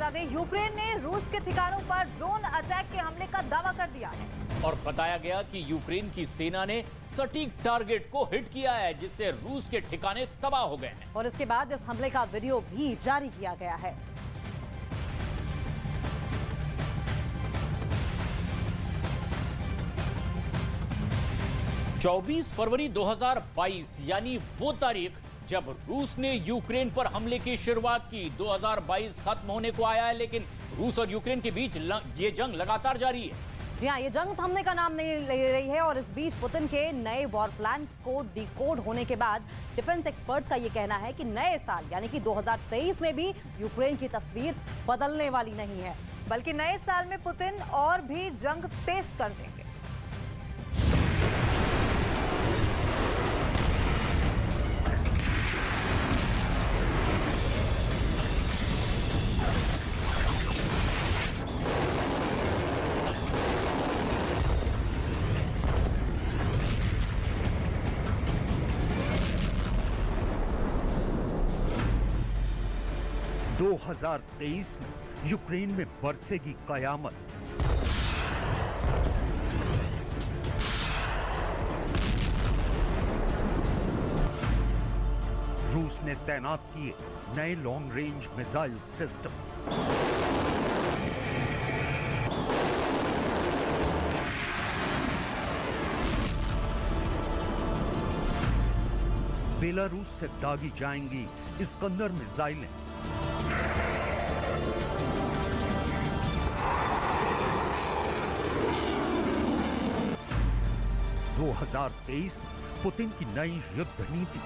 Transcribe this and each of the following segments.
बता दें, यूक्रेन ने रूस के ठिकानों पर ड्रोन अटैक के हमले का दावा कर दिया है और बताया गया कि यूक्रेन की सेना ने सटीक टारगेट को हिट किया है, जिससे रूस के ठिकाने तबाह हो गए हैं। और इसके बाद इस हमले का वीडियो भी जारी किया गया है। चौबीस फरवरी 2022 यानी वो तारीख जब रूस ने यूक्रेन पर हमले की शुरुआत की। 2022 खत्म होने को आया है, लेकिन रूस और यूक्रेन के बीच ये जंग लगातार जारी है। जी हाँ, ये जंग थमने का नाम नहीं ले रही है और इस बीच पुतिन के नए वॉर प्लान को डिकोड होने के बाद डिफेंस एक्सपर्ट्स का ये कहना है कि नए साल यानी कि 2023 में भी यूक्रेन की तस्वीर बदलने वाली नहीं है, बल्कि नए साल में पुतिन और भी जंग तेज कर देंगे। दो 2023 में यूक्रेन में बरसेगी कयामत। रूस ने तैनात किए नए long range missile system. Belarus से दागी जाएंगी इस्कंदर मिसाइलें। दो 2023 में पुतिन की नई युद्ध नीति।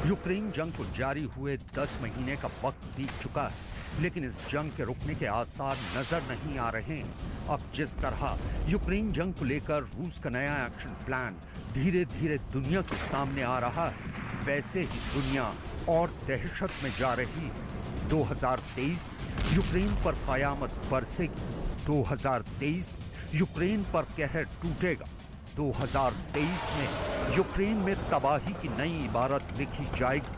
यूक्रेन जंग को जारी हुए 10 महीने का वक्त बीत चुका है, लेकिन इस जंग के रुकने के आसार नजर नहीं आ रहे हैं। अब जिस तरह यूक्रेन जंग को लेकर रूस का नया एक्शन प्लान धीरे धीरे दुनिया के सामने आ रहा है, वैसे ही दुनिया और दहशत में जा रही है। 2023 में यूक्रेन पर कयामत बरसेगी। 2023 में यूक्रेन पर कहर टूटेगा। 2023 में यूक्रेन में तबाही की नई इबारत लिखी जाएगी।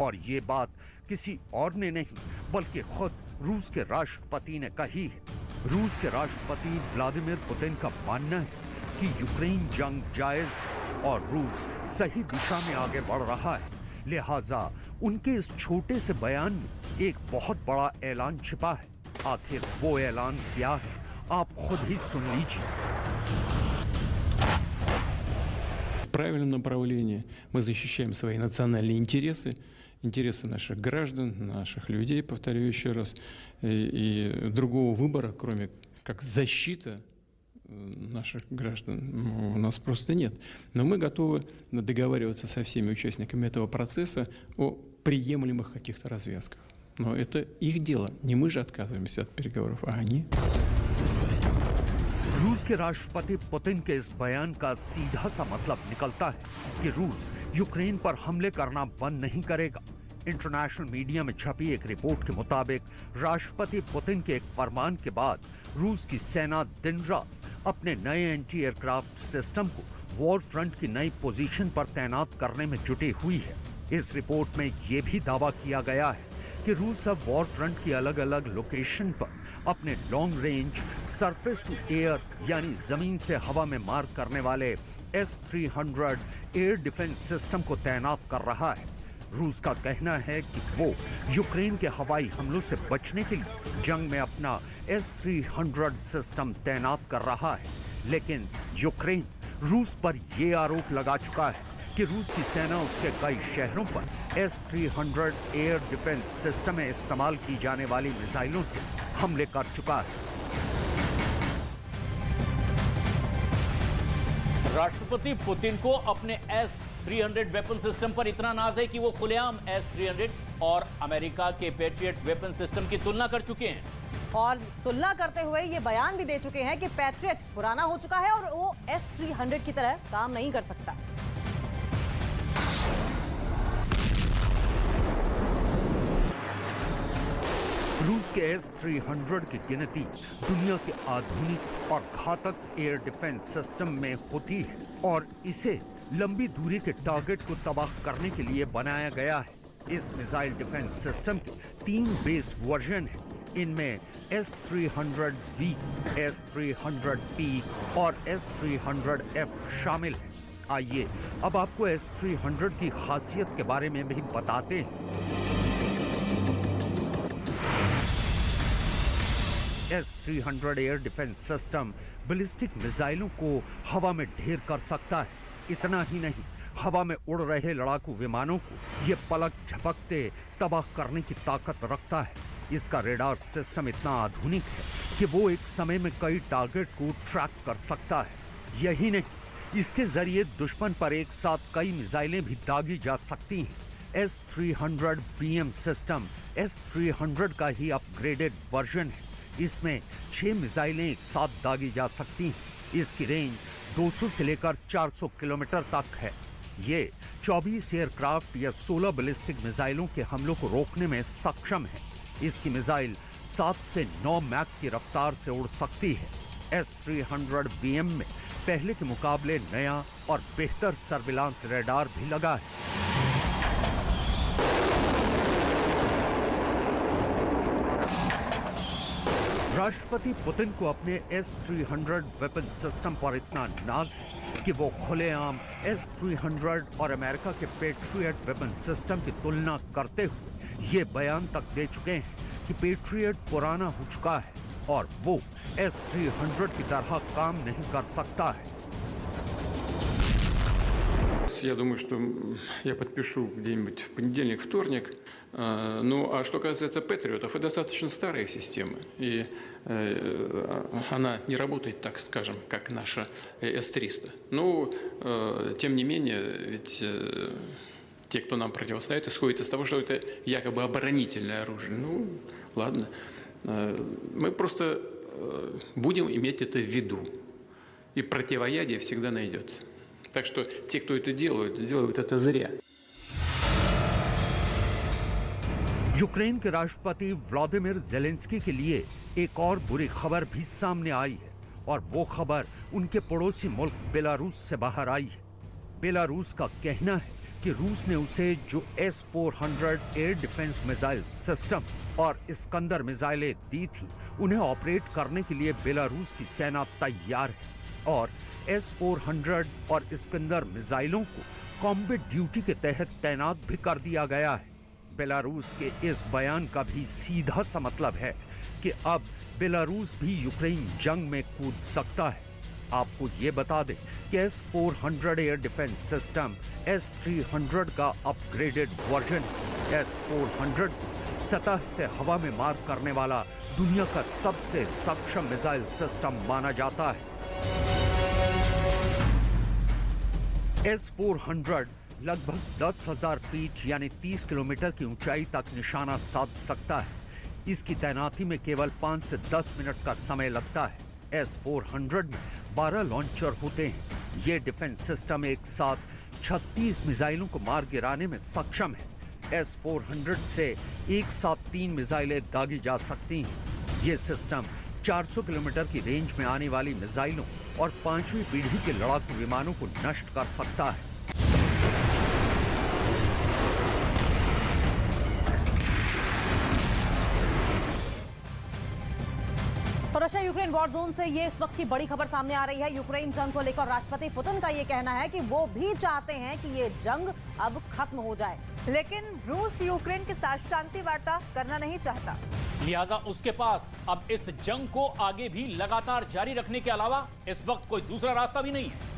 और ये बात किसी और ने नहीं बल्कि खुद रूस के राष्ट्रपति ने कही है। रूस के राष्ट्रपति व्लादिमीर पुतिन का मानना है कि यूक्रेन जंग जायज है और रूस सही दिशा में आगे बढ़ रहा है। लिहाजा उनके इस छोटे से बयान में एक बहुत बड़ा ऐलान छिपा है। आखिर वो ऐलान क्या है, आप खुद ही सुन लीजिए। В правильном направлении мы защищаем свои национальные интересы, интересы наших граждан, наших людей, повторю еще раз, и другого выбора, кроме как защита наших граждан, у нас просто нет. Но мы готовы договариваться со всеми участниками этого процесса о приемлемых каких-то развязках. Но это их дело. Не мы же отказываемся от переговоров, а они. रूस के राष्ट्रपति पुतिन के इस बयान का सीधा सा मतलब निकलता है कि रूस यूक्रेन पर हमले करना बंद नहीं करेगा। इंटरनेशनल मीडिया में छपी एक रिपोर्ट के मुताबिक राष्ट्रपति पुतिन के एक फरमान के बाद रूस की सेना दिन रात अपने नए एंटी एयरक्राफ्ट सिस्टम को वॉर फ्रंट की नई पोजीशन पर तैनात करने में जुटी हुई है। इस रिपोर्ट में यह भी दावा किया गया है कि रूस अब वॉर फ्रंट की अलग अलग लोकेशन पर अपने long range surface to air यानी जमीन से हवा में मार करने वाले S-300 एयर डिफेंस सिस्टम को तैनात कर रहा है। रूस का कहना है कि वो यूक्रेन के हवाई हमलों से बचने के लिए जंग में अपना S-300 सिस्टम तैनात कर रहा है, लेकिन यूक्रेन रूस पर यह आरोप लगा चुका है कि रूस की सेना उसके कई शहरों पर S-300 एयर डिफेंस सिस्टम में इस्तेमाल की जाने वाली मिसाइलों से हमले कर चुका है। राष्ट्रपति पुतिन को अपने S-300 वेपन सिस्टम पर इतना नाज है कि वो खुलेआम S-300 और अमेरिका के पैट्रियट वेपन सिस्टम की तुलना कर चुके हैं और तुलना करते हुए ये बयान भी दे चुके हैं कि पैट्रियट पुराना हो चुका है और वो S-300 की तरह काम नहीं कर सकता। रूस के S-300 की गिनती दुनिया के आधुनिक और घातक एयर डिफेंस सिस्टम में होती है और इसे लंबी दूरी के टारगेट को तबाह करने के लिए बनाया गया है। इस मिसाइल डिफेंस सिस्टम के 3 बेस वर्जन हैं। इनमें S-300V, S-300P और S-300F शामिल हैं। आइए अब आपको S-300 की खासियत के बारे में भी बताते हैं। S-300 air defence system ballistic मिसाइलों को हवा में ढेर कर सकता है। इतना ही नहीं, हवा में उड़ रहे लड़ाकू विमानों को ये पलक झपकते तबाह करने की ताकत रखता है। इसका रेडार सिस्टम इतना आधुनिक है कि वो एक समय में कई टारगेट को ट्रैक कर सकता है। यही नहीं, इसके जरिए दुश्मन पर एक साथ कई मिसाइलें भी दागी जा सकती हैं। S-300 BM सिस्टम S-300 का ही अपग्रेडेड वर्जन है। इसमें 6 मिसाइलें एक साथ दागी जा सकती हैं। इसकी रेंज 200 से लेकर 400 किलोमीटर तक है। ये 24 एयरक्राफ्ट या 16 बैलिस्टिक मिसाइलों के हमलों को रोकने में सक्षम है। इसकी मिसाइल 7 से 9 मैक की रफ्तार से उड़ सकती है। S-300 BM में पहले के मुकाबले नया और बेहतर सर्विलांस रेडार भी लगा है। राष्ट्रपति पुतिन को अपने S-300 वेपन सिस्टम पर इतना नाज है कि वो खुलेआम S-300 और अमेरिका के पेट्रियट वेपन सिस्टम की तुलना करते हुए ये बयान तक दे चुके हैं कि पेट्रियट पुराना हो चुका है और वो S-300 की तरह काम नहीं कर सकता है। Я думаю, что я подпишу где-нибудь в понедельник, вторник. Ну, а что касается Патриотов, это достаточно старая система. И она не работает, так скажем, как наша С-300. Но, тем не менее, ведь те, кто нам противостоит, исходят из того, что это якобы оборонительное оружие. Ну, ладно. Мы просто будем иметь это в виду. И противоядие всегда найдется. Так что те, кто это делают это зря. यूक्रेन के राष्ट्रपति व्लादिमीर ज़ेलेंस्की के लिए एक और बुरी खबर भी सामने आई है और वो खबर उनके पड़ोसी मुल्क बेलारूस से बाहर आई है। बेलारूस का कहना है कि रूस ने उसे जो S-400 air defence missile system और इस्कंदर मिसाइलें दी थी, उन्हें ऑपरेट करने के लिए बेलारूस की सेना तैयार है और S-400 और इस्कंदर मिसाइलों को कॉम्बैट ड्यूटी के तहत तैनात भी कर दिया गया है। बेलारूस के इस बयान का भी सीधा सा मतलब है कि अब बेलारूस भी यूक्रेन जंग में कूद सकता है। आपको ये बता दें कि S-400 air defence system S-300 का अपग्रेडेड वर्जन है। S-400 सतह से हवा में मार करने वाला दुनिया का सबसे सक्षम मिसाइल सिस्टम माना जाता है। S-400 लगभग 10,000 फीट यानी 30 किलोमीटर की ऊंचाई तक निशाना साध सकता है। इसकी तैनाती में केवल 5 से 10 मिनट का समय लगता है। S-400 में 12 लॉन्चर होते हैं। ये डिफेंस सिस्टम एक साथ 36 मिसाइलों को मार गिराने में सक्षम है। S-400 से एक साथ 3 मिसाइलें दागी जा सकती हैं। ये सिस्टम 400 किलोमीटर की रेंज में आने वाली मिसाइलों और 5वीं पीढ़ी के लड़ाकू विमानों को नष्ट कर सकता है। तो रशिया यूक्रेन वॉर जोन से ये इस वक्त की बड़ी खबर सामने आ रही है। यूक्रेन जंग को लेकर राष्ट्रपति पुतिन का ये कहना है कि वो भी चाहते हैं कि ये जंग अब खत्म हो जाए, लेकिन रूस यूक्रेन के साथ शांति वार्ता करना नहीं चाहता। लिहाजा उसके पास अब इस जंग को आगे भी लगातार जारी रखने के अलावा इस वक्त कोई दूसरा रास्ता भी नहीं है।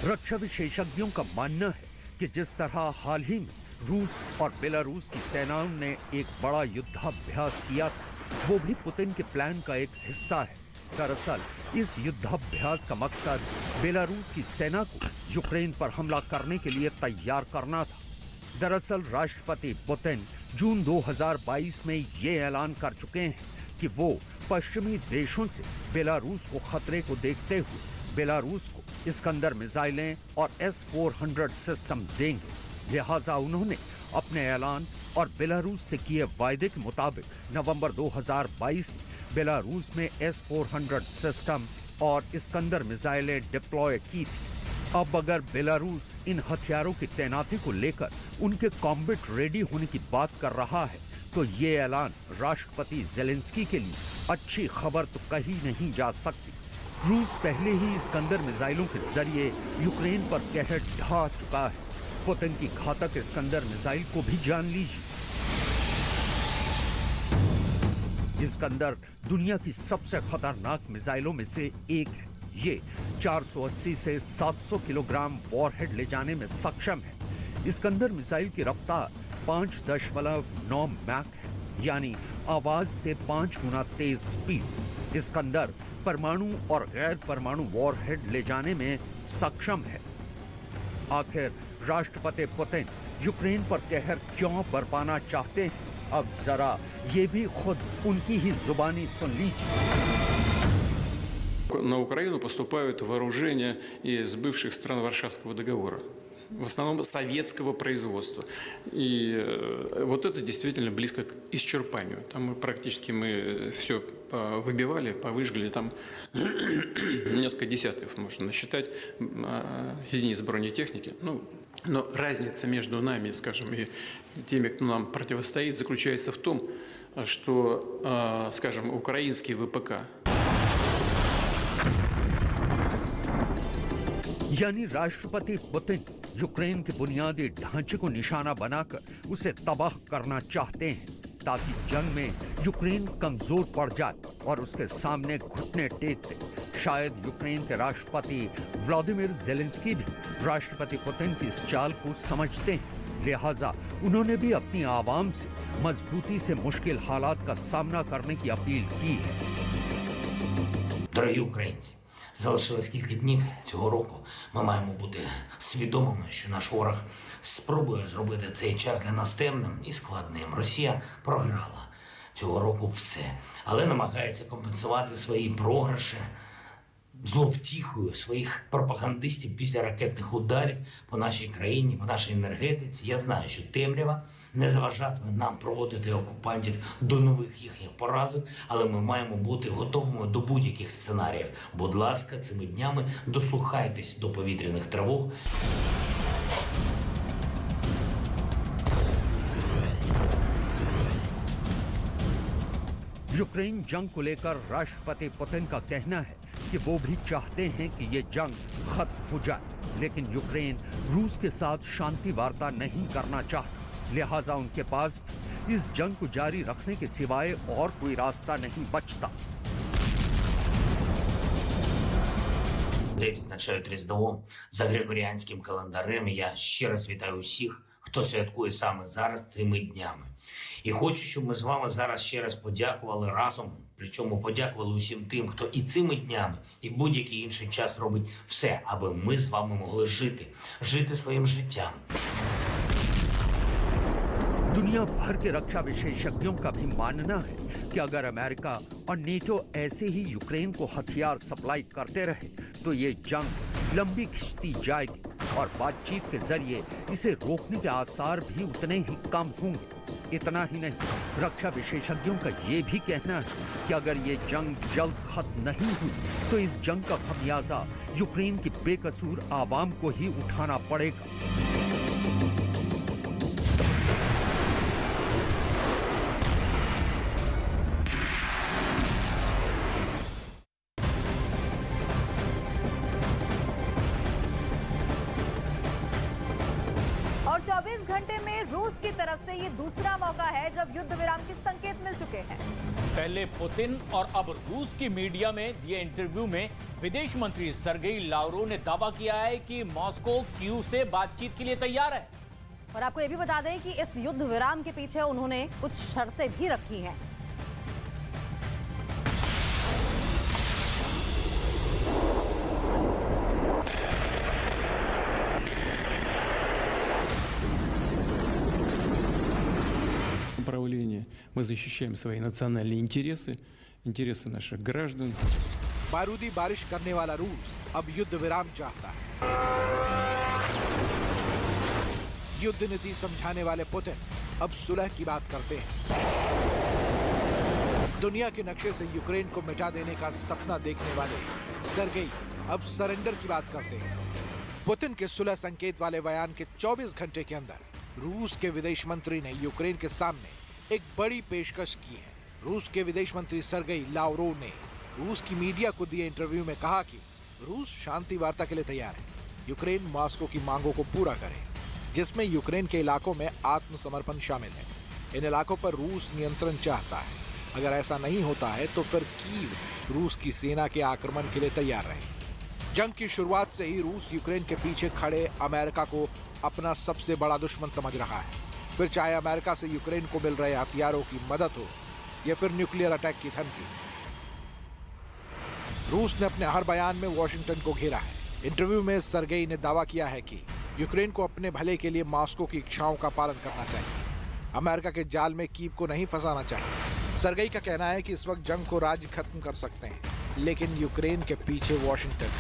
रक्षा विशेषज्ञों का मानना है कि जिस तरह हाल ही में रूस और बेलारूस की सेनाओं ने एक बड़ा युद्धाभ्यास किया था, वो भी पुतिन के प्लान का एक हिस्सा है। दरअसल इस युद्धाभ्यास का मकसद बेलारूस की सेना को यूक्रेन पर हमला करने के लिए तैयार करना था। दरअसल राष्ट्रपति पुतिन जून 2022 में ये ऐलान कर चुके हैं कि वो पश्चिमी देशों से बेलारूस को खतरे को देखते हुए बेलारूस को इस्कंदर मिसाइलें और S-400 सिस्टम देंगे। लिहाजा उन्होंने अपने ऐलान और बेलारूस से किए वायदे के मुताबिक नवंबर 2022 में बेलारूस में S-400 सिस्टम और इस्कंदर मिसाइलें डिप्लॉय की थी। अब अगर बेलारूस इन हथियारों की तैनाती को लेकर उनके कॉम्बैट रेडी होने की बात कर रहा है, तो ये ऐलान राष्ट्रपति ज़ेलेंस्की के लिए अच्छी खबर तो कही नहीं जा सकती। रूस पहले ही इस्कंदर मिसाइलों के जरिए यूक्रेन पर कहर ढा चुका है। पुतिन की घातक इस्कंदर मिसाइल को भी जान लीजिए। इस्कंदर दुनिया की सबसे खतरनाक मिसाइलों में से एक है। ये 480 से 700 किलोग्राम वॉरहेड ले जाने में सक्षम है। इस्कंदर मिसाइल की रफ्तार 5.9 मैक है, यानी आवाज से 5 गुना तेज स्पीड। इस्कंदर परमाणु और गैर परमाणु वॉरहेड ले जाने में सक्षम है। आखिर राष्ट्रपति पुतिन यूक्रेन पर कहर क्यों बरपाना चाहते हैं? अब जरा ये भी खुद उनकी ही जुबानी सुन लीजिए। На Украину поступают вооружения из бывших стран Варшавского договора, в основном советского производства. И вот это действительно близко к исчерпанию. Там мы практически все выбивали, повыжгли, там несколько десятков можно насчитать единиц бронетехники. Но разница между нами, скажем, и теми, кто нам противостоит, заключается в том, что, скажем, украинский ВПК. यानी राष्ट्रपति पुतिन यूक्रेन के बुनियादी ढांचे को निशाना बनाकर उसे तबाह करना चाहते हैं, ताकि जंग में यूक्रेन कमजोर पड़ जाए और उसके सामने घुटने टेक दे। शायद यूक्रेन के राष्ट्रपति व्लादिमीर ज़ेलेंस्की भी राष्ट्रपति पुतिन की इस चाल को समझते हैं। लिहाजा उन्होंने भी अपनी आवाम से मजबूती से मुश्किल हालात का सामना करने की अपील की है। Дорогі українці, залишилось кілька днів цього року. Ми маємо бути свідомими, що наш ворог спробує зробити цей час для нас темним і складним. Росія програла цього року все, але намагається компенсувати свої програші зловтіхою своїх пропагандистів після ракетних ударів по нашій країні, по нашій енергетиці. Я знаю, що темрява не заважатиме нам проводити окупантів до нових їхніх поразок, але ми маємо бути готовими до будь-яких сценаріїв. Будь ласка, цими днями дослухайтесь до повітряних тривог. यूक्रेन जंग को लेकर राष्ट्रपति पुतिन का कहना है कि वो भी चाहते हैं कि ये जंग खत्म हो जाए, लेकिन यूक्रेन रूस के साथ शांति वार्ता नहीं करना चाहता। लिहाजा उनके पास इस जंग को जारी रखने के सिवाय और कोई रास्ता नहीं बचता। Де відзначають Різдво за григоріанським календарем. Я ще раз вітаю усіх, хто святкує саме зараз цими днями. І хочу, щоб ми з вами зараз ще раз подякували разом, причому подякували усім тим, хто і цими днями, і в будь-який інший час робить все, аби ми з вами могли жити своїм життям. दुनिया भर के रक्षा विशेषज्ञों का भी मानना है कि अगर अमेरिका और नेटो ऐसे ही यूक्रेन को हथियार सप्लाई करते रहे तो ये जंग लंबी खिंचती जाएगी और बातचीत के जरिए इसे रोकने के आसार भी उतने ही कम होंगे। इतना ही नहीं, रक्षा विशेषज्ञों का ये भी कहना है कि अगर ये जंग जल्द खत्म नहीं हुई तो इस जंग का खमियाजा यूक्रेन की बेकसूर आवाम को ही उठाना पड़ेगा। और 24 घंटे में रूस की तरफ से ये दूसरा मौका है जब युद्ध विराम के संकेत मिल चुके हैं। पहले पुतिन और अब रूस की मीडिया में दिए इंटरव्यू में विदेश मंत्री सर्गेई लावरोव ने दावा किया है कि मॉस्को कीव से बातचीत के लिए तैयार है। और आपको ये भी बता दें कि इस युद्ध विराम के पीछे उन्होंने कुछ शर्तें भी रखी हैं। Направление. Мы защищаем свои национальные интересы, интересы наших граждан. बारूदी बारिश करने वाला रूस अब युद्ध विराम चाहता है। युद्ध नीति समझाने वाले पुतिन अब सुलह की बात करते हैं। दुनिया के नक्शे से यूक्रेन को मिटा देने का सपना देखने वाले सर्गेई अब सरेंडर की बात करते हैं। पुतिन के सुलह संकेत वाले बयान के 24 घंटे के अंदर रूस के विदेश मंत्री ने यूक्रेन के सामने एक बड़ी पेशकश की है। रूस के विदेश मंत्री सर्गेई लावरोव ने रूस की मीडिया को दिए इंटरव्यू में कहा कि रूस शांति वार्ता के लिए तैयार है। यूक्रेन मॉस्को की मांगों को पूरा करे, जिसमें यूक्रेन के इलाकों में आत्मसमर्पण शामिल है। इन इलाकों पर रूस नियंत्रण चाहता है। अगर ऐसा नहीं होता है तो फिर कीव रूस की सेना के आक्रमण के लिए तैयार रहे। जंग की शुरुआत से ही रूस यूक्रेन के पीछे खड़े अमेरिका को अपना सबसे बड़ा दुश्मन समझ रहा है। फिर चाहे अमेरिका से यूक्रेन को मिल रहे हथियारों की मदद हो या फिर न्यूक्लियर अटैक की धमकी। रूस ने अपने हर बयान में वॉशिंगटन को घेरा है। इंटरव्यू में सर्गेई ने दावा किया है कि यूक्रेन को अपने भले के लिए मॉस्को की इच्छाओं का पालन करना चाहिए। अमेरिका के जाल में कीव को नहीं फंसाना चाहिए। सर्गेई का कहना है कि इस वक्त जंग को राज्य खत्म कर सकते हैं, लेकिन यूक्रेन के पीछे वॉशिंगटन।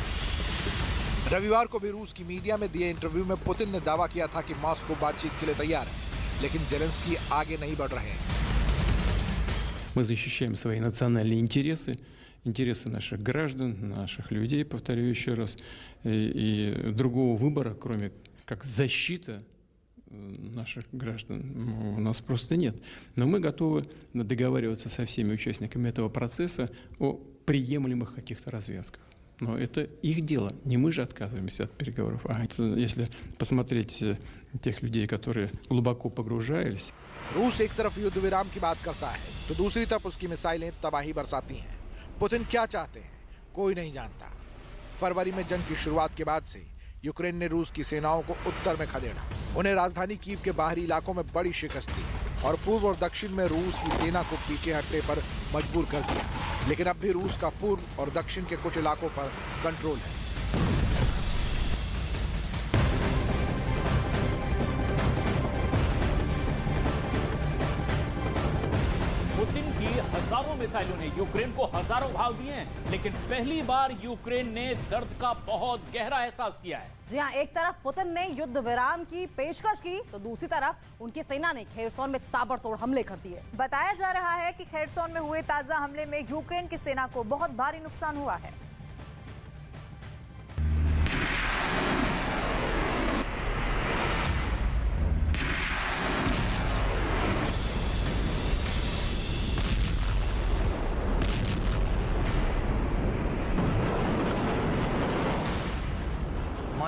रविवार को भी रूस की मीडिया में दिए इंटरव्यू में पुतिन ने दावा किया था कि मॉस्को बातचीत के लिए तैयार है, लेकिन जेलेंस्की आगे नहीं बढ़ रहे हैं। Мы защищаем свои национальные интересы, интересы наших граждан, наших людей, повторю еще раз, и другого выбора, кроме как защита наших граждан, у нас просто нет. Но мы готовы договариваться со всеми участниками этого процесса о приемлемых каких-то развязках. Но это их дело, не мы же отказываемся от переговоров. А если посмотреть тех людей, которые глубоко погружались. रूस एक तरफ युद्ध विराम की बात करता है तो दूसरी तरफ उसकी मिसाइलें तबाही बरसाती हैं। पुतिन क्या चाहते हैं कोई नहीं जानता। फरवरी में जंग की शुरुआत के बाद से यूक्रेन ने रूस की सेनाओं को उत्तर में खदेड़ा। उन्हें राजधानी कीव के बाहरी इलाकों में बड़ी शिकस्त दी और पूर्व और दक्षिण में रूस की सेना को पीछे हटने पर मजबूर कर दिया। लेकिन अब भी रूस का पूर्व और दक्षिण के कुछ इलाकों पर कंट्रोल है। पुतिन की हजारों मिसाइलों ने यूक्रेन को हजारों घाव दिए हैं, लेकिन पहली बार यूक्रेन ने दर्द का बहुत गहरा एहसास किया है। जी हाँ, एक तरफ पुतिन ने युद्ध विराम की पेशकश की तो दूसरी तरफ उनकी सेना ने खेरसोन में ताबड़तोड़ हमले कर दिए। बताया जा रहा है कि खेरसोन में हुए ताजा हमले में यूक्रेन की सेना को बहुत भारी नुकसान हुआ है।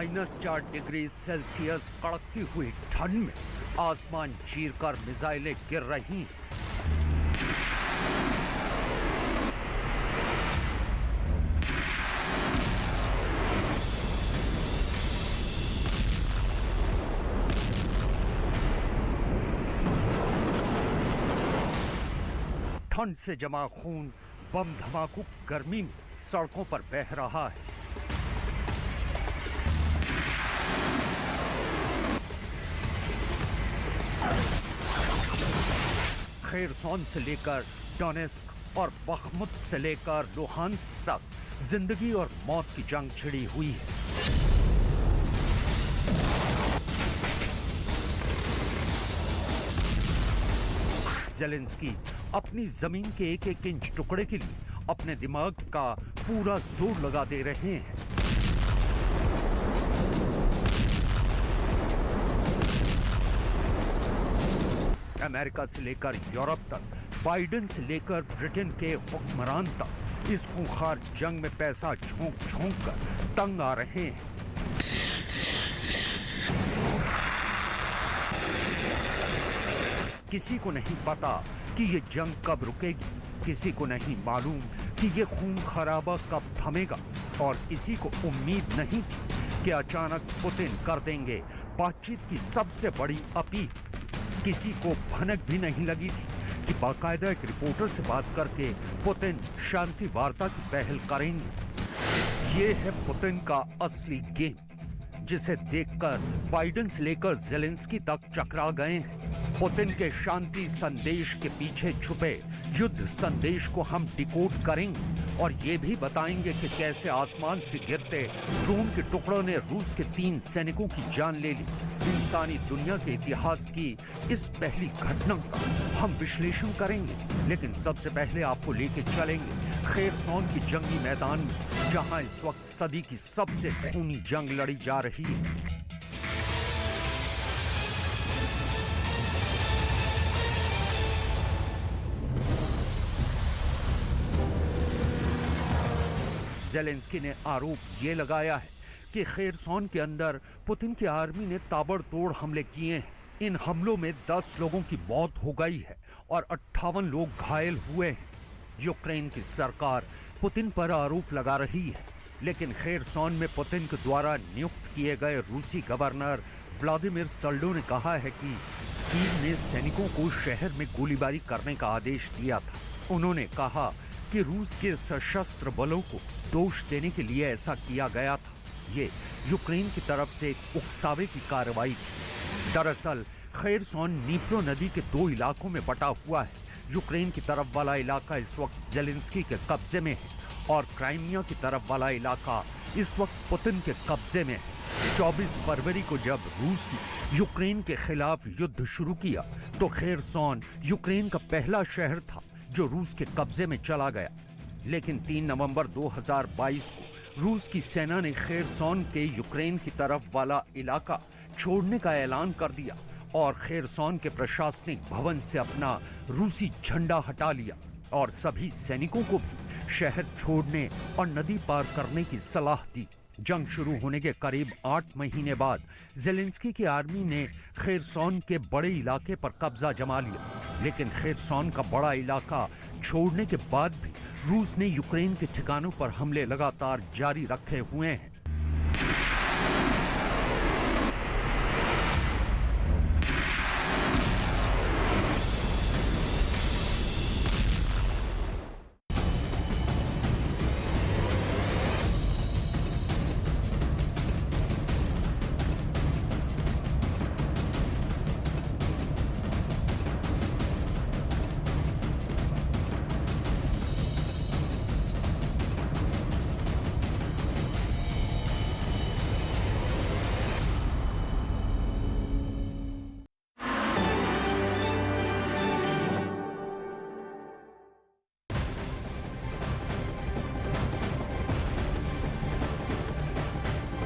-4 डिग्री सेल्सियस कड़कती हुई ठंड में आसमान चीरकर मिसाइलें गिर रही हैं। ठंड से जमा खून बम धमाकों गर्मी में सड़कों पर बह रहा है। खेरसोन से लेकर डोनेस्क और बखमुत से लेकर लुहांस्क तक जिंदगी और मौत की जंग छिड़ी हुई है। ज़ेलेंस्की अपनी जमीन के एक एक इंच टुकड़े के लिए अपने दिमाग का पूरा जोर लगा दे रहे हैं। अमेरिका से लेकर यूरोप तक, बाइडेन से लेकर ब्रिटेन के हुक्मरान तक इस खूंखार जंग में पैसा झोंक झोंक कर तंग आ रहे हैं। किसी को नहीं पता कि ये जंग कब रुकेगी, किसी को नहीं मालूम कि ये खून खराबा कब थमेगा, और किसी को उम्मीद नहीं थी कि अचानक पुतिन कर देंगे बातचीत की सबसे बड़ी अपील। किसी को भनक भी नहीं लगी थी कि बाकायदा एक रिपोर्टर से बात करके पुतिन शांति वार्ता की पहल करेंगे। ये है पुतिन का असली गेम, जिसे देखकर बाइडेन से लेकर ज़ेलेंस्की तक चकरा गए हैं पुतिन के शांति संदेश के पीछे छुपे युद्ध संदेश को हम डिकोड करेंगे और ये भी बताएंगे कि कैसे आसमान से गिरते ड्रोन के टुकड़ों ने रूस के 3 सैनिकों की जान ले ली। इंसानी दुनिया के इतिहास की इस पहली घटना का हम विश्लेषण करेंगे, लेकिन सबसे पहले आपको लेके चलेंगे खेरसॉन की जंगी मैदान में, जहां इस वक्त सदी की सबसे खूनी जंग लड़ी जा रही है। ज़ेलेंस्की ने आरोप ये लगाया है कि खेरसॉन के अंदर पुतिन की आर्मी ने ताबड़तोड़ हमले किए हैं। इन हमलों में 10 लोगों की मौत हो गई है और 58 लोग घायल हुए हैं। यूक्रेन की सरकार पुतिन पर आरोप लगा रही है, लेकिन खेरसॉन में पुतिन के द्वारा नियुक्त किए गए रूसी गवर्नर व्लादिमीर सल्डो ने कहा है कि कीव ने सैनिकों को शहर में गोलीबारी करने का आदेश दिया था। उन्होंने कहा कि रूस के सशस्त्र बलों को दोष देने के लिए ऐसा किया गया था। ये यूक्रेन की तरफ से एक उकसावे की कार्रवाई थी। दरअसल खेरसॉन नीप्रो नदी के 2 इलाकों में बटा हुआ है। यूक्रेन की तरफ वाला इलाका इस वक्त ज़ेलेंस्की के कब्जे में है और क्राइमिया की तरफ वाला इलाका इस वक्त पुतिन के कब्जे में है। 24 फरवरी को जब रूस ने यूक्रेन के खिलाफ युद्ध शुरू किया तो खेरसॉन यूक्रेन का पहला शहर था जो रूस के कब्जे में चला गया, लेकिन 3 नवंबर 2022 को रूस की सेना ने खेरसॉन के यूक्रेन की तरफ वाला इलाका छोड़ने का ऐलान कर दिया और खेरसॉन के प्रशासनिक भवन से अपना रूसी झंडा हटा लिया और सभी सैनिकों को भी शहर छोड़ने और नदी पार करने की सलाह दी। जंग शुरू होने के करीब 8 महीने बाद ज़ेलेंस्की की आर्मी ने खेरसॉन के बड़े इलाके पर कब्जा जमा लिया, लेकिन खेरसॉन का बड़ा इलाका छोड़ने के बाद भी रूस ने यूक्रेन के ठिकानों पर हमले लगातार जारी रखे हुए हैं।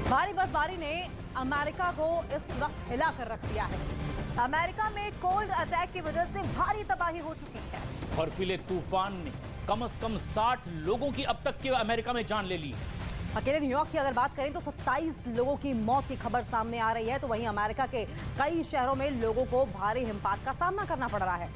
भारी बर्फबारी ने अमेरिका को इस वक्त हिला कर रख दिया है। अमेरिका में कोल्ड अटैक की वजह से भारी तबाही हो चुकी है। बर्फीले तूफान ने कम से कम 60 लोगों की अब तक के अमेरिका में जान ले ली। अकेले न्यूयॉर्क की अगर बात करें तो 27 लोगों की मौत की खबर सामने आ रही है, तो वहीं अमेरिका के कई शहरों में लोगों को भारी हिमपात का सामना करना पड़ रहा है।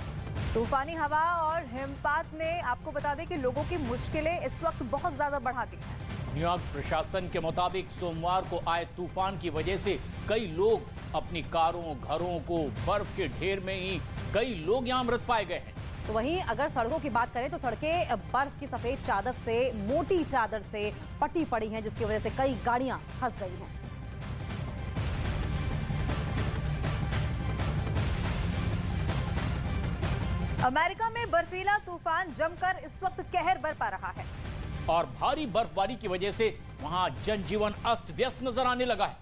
तूफानी हवा और हिमपात ने आपको बता दें कि लोगों की मुश्किलें इस वक्त बहुत ज्यादा बढ़ा दी हैं। न्यूयॉर्क प्रशासन के मुताबिक सोमवार को आए तूफान की वजह से कई लोग अपनी कारों, घरों को बर्फ के ढेर में ही कई लोग यहां मृत पाए गए हैं। तो वहीं अगर सड़कों की बात करें तो सड़कें बर्फ की सफेद चादर से, मोटी चादर से पटी पड़ी हैं, जिसकी वजह से कई गाड़ियां फंस गई हैं। अमेरिका में बर्फीला तूफान जमकर इस वक्त कहर बरपा रहा है और भारी बर्फबारी की वजह से वहां जनजीवन अस्त व्यस्त नजर आने लगा है।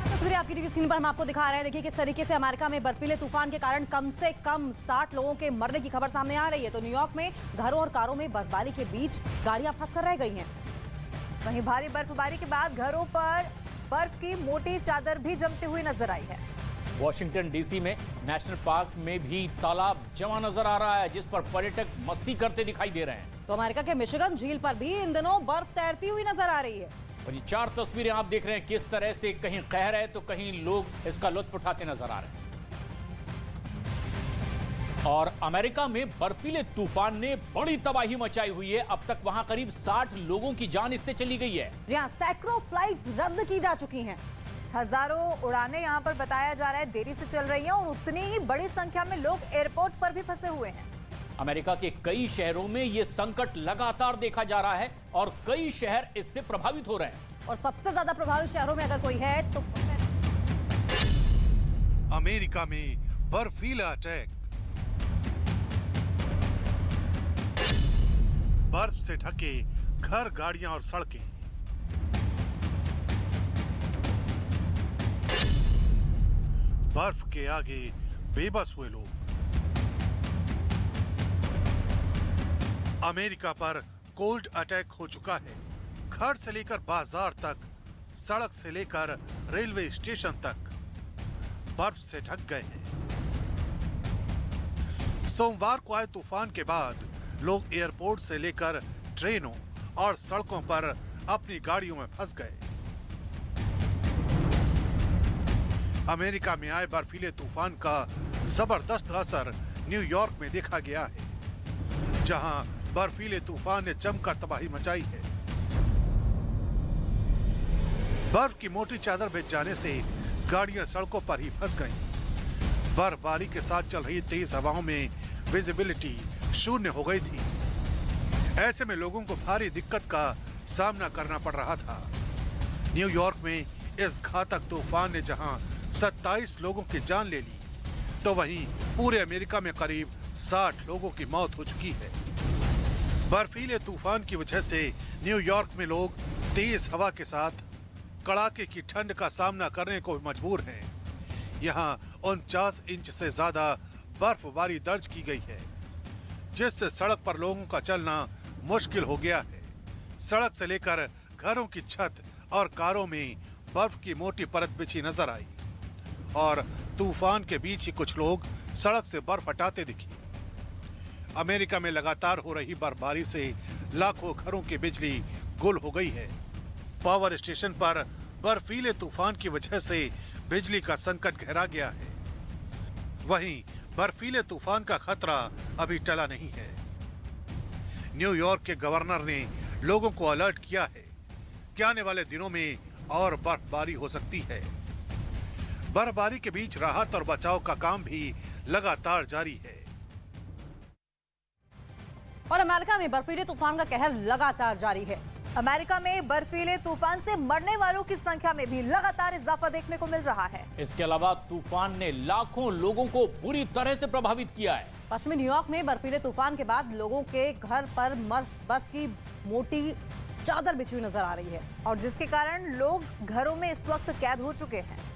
तस्वीरें आपकी टीवी स्क्रीन पर हम आपको दिखा रहे हैं। देखिए किस तरीके से अमेरिका में बर्फीले तूफान के कारण कम से कम 60 लोगों के मरने की खबर सामने आ रही है। तो न्यूयॉर्क में घरों और कारों में बर्फबारी के बीच गाड़ियां फंसकर रह गई हैं। वहीं भारी बर्फबारी के बाद घरों पर बर्फ की मोटी चादर भी जमती हुई नजर आई है। वॉशिंगटन डीसी में नेशनल पार्क में भी तालाब जमा नजर आ रहा है, जिस पर पर्यटक मस्ती करते दिखाई दे रहे हैं। तो अमेरिका के मिशिगन झील पर भी इन दिनों बर्फ तैरती हुई नजर आ रही है। और ये 4 तस्वीरें आप देख रहे हैं किस तरह से कहीं कहर है तो कहीं लोग इसका लुत्फ उठाते नजर आ रहे हैं। और अमेरिका में बर्फीले तूफान ने बड़ी तबाही मचाई हुई है। अब तक वहां करीब 60 लोगों की जान इससे चली गई है। जी हां, सैकड़ों फ्लाइट्स रद्द की जा चुकी हैं। हजारों उड़ानें यहां पर बताया जा रहा है देरी से चल रही हैं और उतनी ही बड़ी संख्या में लोग एयरपोर्ट पर भी फंसे हुए हैं। अमेरिका के कई शहरों में यह संकट लगातार देखा जा रहा है और कई शहर इससे प्रभावित हो रहे हैं। और सबसे ज्यादा प्रभावित शहरों में अगर कोई है तो अमेरिका में बर्फीला अटैक। बर्फ से ढके घर, गाड़ियां और सड़कें। बर्फ के आगे बेबस हुए लोग। अमेरिका पर कोल्ड अटैक हो चुका है। घर से लेकर बाजार तक, सड़क से लेकर रेलवे स्टेशन तक बर्फ से ढक गए हैं। सोमवार को आए तूफान के बाद लोग एयरपोर्ट से लेकर ट्रेनों और सड़कों पर अपनी गाड़ियों में फंस गए। अमेरिका में आए बर्फीले तूफान का जबरदस्त असर न्यूयॉर्क में देखा गया है, जहां बर्फीले तूफान ने जमकर तबाही मचाई है। बर्फ की मोटी चादर बिछ जाने से गाड़ियां सड़कों पर ही फंस गईं। बर्फबारी के साथ चल रही तेज हवाओं में विजिबिलिटी शून्य हो गई थी। ऐसे में लोगों को भारी दिक्कत का सामना करना पड़ रहा था। न्यूयॉर्क में इस घातक तूफान ने जहां 27 लोगों की जान ले ली, तो वहीं पूरे अमेरिका में करीब 60 लोगों की मौत हो चुकी है। बर्फीले तूफान की वजह से न्यूयॉर्क में लोग तेज हवा के साथ कड़ाके की ठंड का सामना करने को मजबूर हैं। यहां 49 इंच से ज्यादा बर्फबारी दर्ज की गई है, जिससे सड़क पर लोगों का चलना मुश्किल हो गया है। सड़क से लेकर घरों की छत और कारों में बर्फ की मोटी परत बिछी नजर आई और तूफान के बीच ही कुछ लोग सड़क से बर्फ हटाते दिखे। अमेरिका में लगातार हो रही बर्फबारी से लाखों घरों की बिजली गुल हो गई है। पावर स्टेशन पर बर्फीले तूफान की वजह से बिजली का संकट गहरा गया है। वहीं बर्फीले तूफान का खतरा अभी टला नहीं है। न्यूयॉर्क के गवर्नर ने लोगों को अलर्ट किया है कि आने वाले दिनों में और बर्फबारी हो सकती है। बर्फबारी के बीच राहत और बचाव का काम भी लगातार जारी है। और अमेरिका में बर्फीले तूफान का कहर लगातार जारी है। अमेरिका में बर्फीले तूफान से मरने वालों की संख्या में भी लगातार इजाफा देखने को मिल रहा है। इसके अलावा तूफान ने लाखों लोगों को बुरी तरह से प्रभावित किया है। पश्चिमी न्यूयॉर्क में बर्फीले तूफान के बाद लोगों के घर पर बर्फ की मोटी चादर बिछी हुई नजर आ रही है, और जिसके कारण लोग घरों में इस वक्त कैद हो चुके हैं।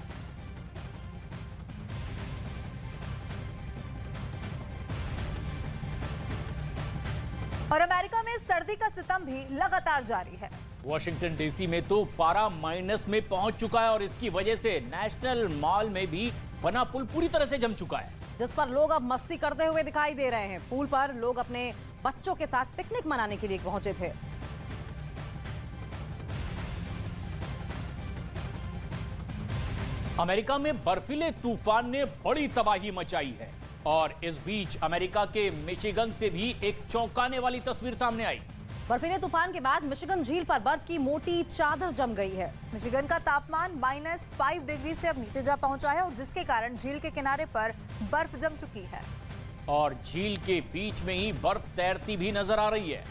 और अमेरिका में सर्दी का सितम भी लगातार जारी है। वॉशिंगटन डीसी में तो पारा माइनस में पहुंच चुका है और इसकी वजह से नेशनल मॉल में भी बना पुल पूरी तरह से जम चुका है, जिस पर लोग अब मस्ती करते हुए दिखाई दे रहे हैं। पुल पर लोग अपने बच्चों के साथ पिकनिक मनाने के लिए पहुंचे थे। अमेरिका में बर्फीले तूफान ने बड़ी तबाही मचाई है और इस बीच अमेरिका के मिशिगन से भी एक चौंकाने वाली तस्वीर सामने आई। बर्फीले तूफान के बाद मिशिगन झील पर बर्फ की मोटी चादर जम गई है। मिशिगन का तापमान -5 डिग्री से अब नीचे जा पहुंचा है और जिसके कारण झील के किनारे पर बर्फ जम चुकी है और झील के बीच में ही बर्फ तैरती भी नजर आ रही है।